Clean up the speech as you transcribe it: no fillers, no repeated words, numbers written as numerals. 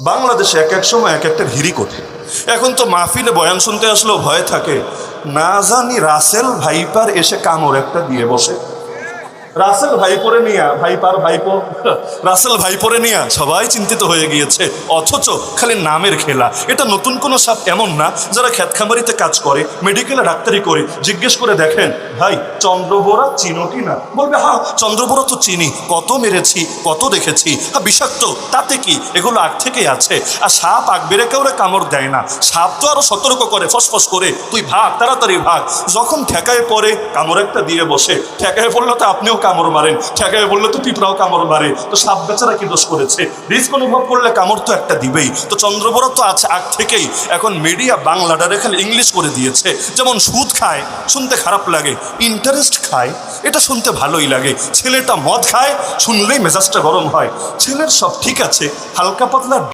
বাংলাদেশে এক এক সময় এক একটা হিরিকোট। এখন তো মাহফিলে বয়ান শুনতে আসলেও ভয় থাকে, না জানি রাসেল ভাইপার এসে কামড় একটা দিয়ে বসে। রাসেল ভাইপোরে নিয়া ভাইপার ভাইপো রাসেল ভাইপোরে নিয়া সবাই চিন্তিত হয়ে গিয়েছে, অথচ খালি নামের খেলা। এটা নতুন কোনো সাপ এমন না। যারা খ্যাতখামারিতে কাজ করে, মেডিকেলে ডাক্তারি করে, জিজ্ঞেস করে দেখেন, ভাই চন্দ্রবোরা চিনো কি না? বলবে হ্যাঁ চন্দ্রবোরা তো চিনি, কত মেরেছি, কত দেখেছি। হ্যাঁ বিষাক্ত, তাতে কি, এগুলো আগ থেকেই আছে। আর সাপ আগ বেড়ে কেউরে কামড় দেয় না, সাপ তো আরো সতর্ক করে, ফসফস করে, তুই ভাগ, তাড়াতাড়ি ভাগ। যখন ঠেকায় পড়ে কামড় একটা দিয়ে বসে। ঠেকায় পড়লে তো আপনিও কামড় মারেন, ঠেকায় বললে তো পিঁপড়াও কামড় মারে। তো সাপ বেচারা কি দোষ করেছে? রিস্ক অনুভব করলে কামড় তো একটা দিবেই। তো চন্দ্রবোরা তো আছে আগ থেকেই। এখন মিডিয়া বাংলাটারে খালি ইংলিশ করে দিয়েছে। যেমন সুদ খায়, শুনতে খারাপ লাগে, ইন্টারেস্ট খায়, এটা শুনতে ভালোই লাগে। ছেলেটা মদ খায়, শুনলেই মেজাজটা গরম হয়। ছেলের সব ঠিক আছে, হালকা পাতলা